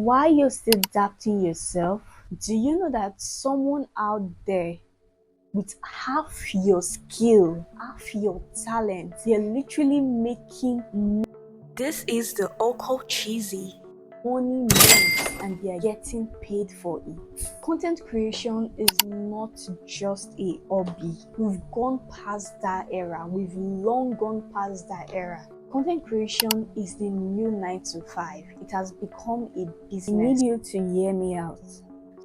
while you're still adapting yourself, do you know that someone out there with half your skill, half your talent, they're literally making This is the Oko Cheesy. money moves and they are getting paid for it? Content creation is not just a hobby. We've gone past that era. We've long gone past that era. Content creation is the new 9 to 5. It has become a business. I need you to hear me out.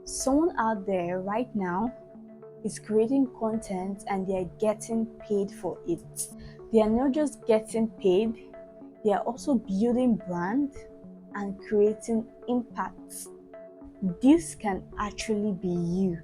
Someone out there right now is creating content and they are getting paid for it. They are not just getting paid, they are also building brand and creating impact. This can actually be you.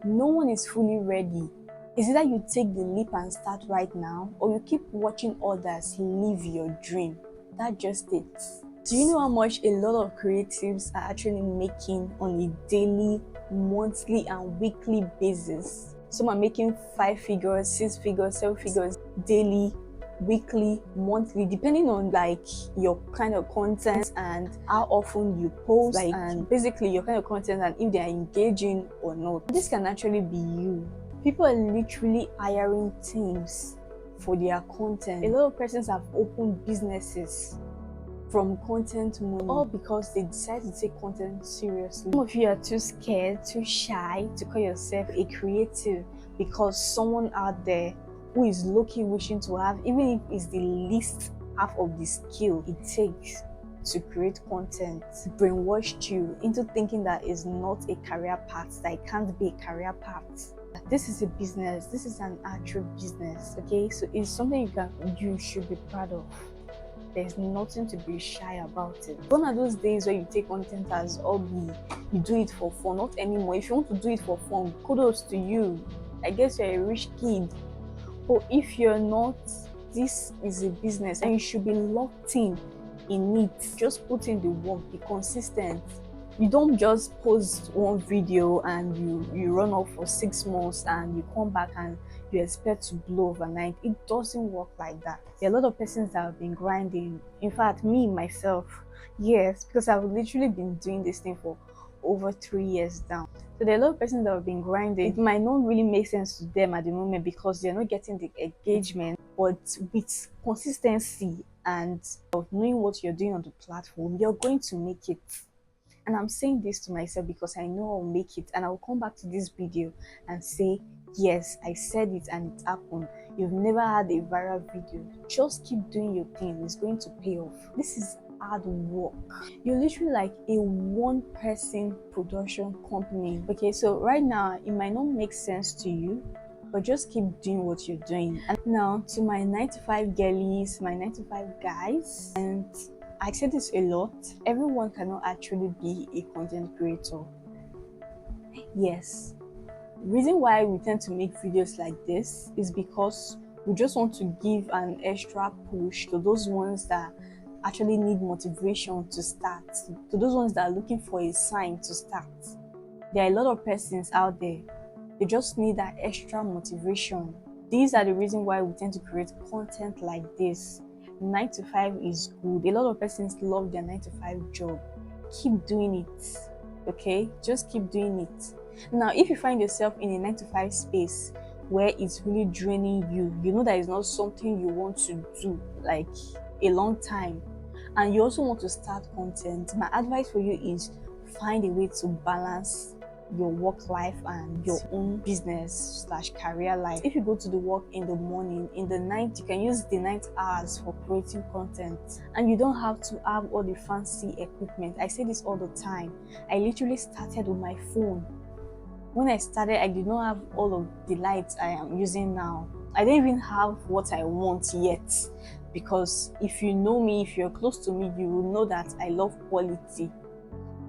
No one is fully ready. Is it that you take the leap and start right now, or you keep watching others live your dream? That's just it. Do you know how much a lot of creatives are actually making on a daily, monthly, and weekly basis? Some are making 5 figures, 6 figures, 7 figures daily, weekly, monthly, depending on like your kind of content and how often you post, and basically your kind of content and if they are engaging or not. This can actually be you. People are literally hiring teams for their content. A lot of persons have opened businesses from content money, all because they decide to take content seriously. Some of you are too scared, too shy to call yourself a creative because someone out there who is low-key wishing to have, even if it's the least half of the skill it takes to create content, brainwashed you into thinking that it's not a career path, that it can't be a career path. This is a business. This is an actual business, okay? So it's something you should be proud of. There's nothing to be shy about it. One of those days where you take content as hobby, you do it for fun, not anymore. If you want to do it for fun, kudos to you. I guess you're a rich kid. But if you're not, this is a business and you should be locked in it. Just put in the work, be consistent. You don't just post one video and you run off for 6 months and you come back and you expect to blow overnight. It doesn't work like that. There are a lot of persons that have been grinding. In fact, me myself, yes, because I've literally been doing this thing for over 3 years now. So there are a lot of persons that have been grinding. It might not really make sense to them at the moment because they're not getting the engagement, but with consistency and knowing what you're doing on the platform, you're going to make it. And I'm saying this to myself because I know I'll make it, and I'll come back to this video and say, yes, I said it and it happened. You've never had a viral video. Just keep doing your thing. It's going to pay off. This is hard work. You're literally like a one-person production company. Okay, so right now it might not make sense to you, but just keep doing what you're doing. And now to my 9 to 5 girlies, my 9 to 5 guys, and I say this a lot, everyone cannot actually be a content creator. Yes. The reason why we tend to make videos like this is because we just want to give an extra push to those ones that actually need motivation to start, to those ones that are looking for a sign to start. There are a lot of persons out there, they just need that extra motivation. These are the reasons why we tend to create content like this. 9 to 5 is good. A lot of persons love their 9 to 5 job. Keep doing it, okay? Just keep doing it. Now, if you find yourself in a 9 to 5 space where it's really draining you, you know that it's not something you want to do like a long time, and you also want to start content, my advice for you is find a way to balance your work life and your own business / career life. If you go to the work in the morning, in the night, you can use the night hours for creating content, and you don't have to have all the fancy equipment. I say this all the time. I literally started with my phone. When I started, I did not have all of the lights I am using now. I don't even have what I want yet, because if you know me, if you're close to me, you will know that I love quality.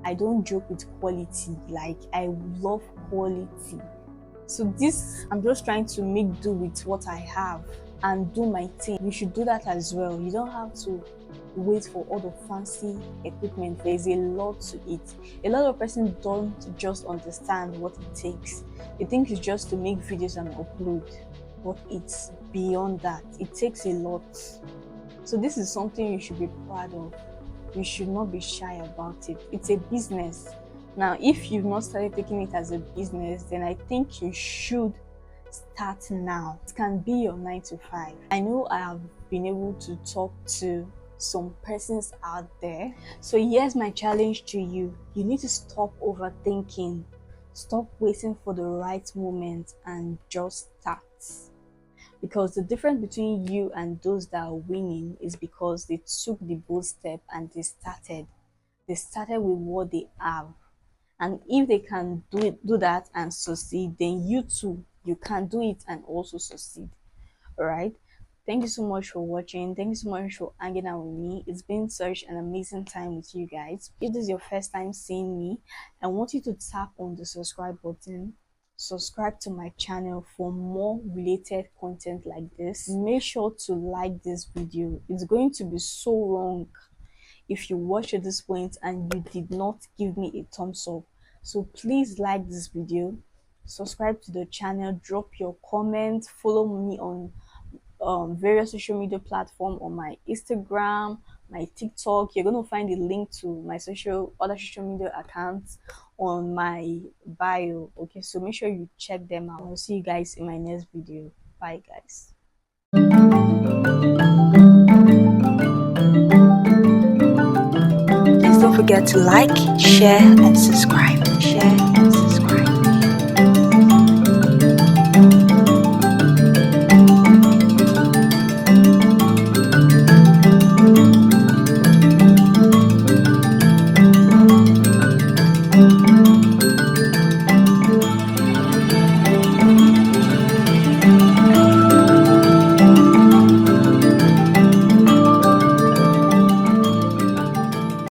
I don't joke with quality. Like, I love quality. So this, I'm just trying to make do with what I have and do my thing. You should do that as well. You don't have to wait for all the fancy equipment. There's a lot to it. A lot of persons don't just understand what it takes. They think it's just to make videos and upload, but it's beyond that. It takes a lot. So this is something you should be proud of. you should not be shy about it. It's a business. Now, if you've not started taking it as a business, then I think you should start now. It can be your 9 to 5. I know I have been able to talk to some persons out there. So here's my challenge to you. You need to stop overthinking. Stop waiting for the right moment and just start. Because the difference between you and those that are winning is because they took the bold step and they started. They started with what they have. And if they can do that and succeed, then you too, you can do it and also succeed. All right. Thank you so much for watching. Thank you so much for hanging out with me. It's been such an amazing time with you guys. If this is your first time seeing me, I want you to tap on the subscribe button. Subscribe to my channel for more related content like this. Make sure to like this video. It's going to be so wrong if you watch at this point and you did not give me a thumbs up. So please like this video, subscribe to the channel, drop your comment, follow me on various social media platforms, on my Instagram, my TikTok. You're going to find the link to my other social media accounts on my bio. Okay, so make sure you check them out. I'll see you guys in my next video. Bye guys. Please don't forget to like, share, and subscribe. Share.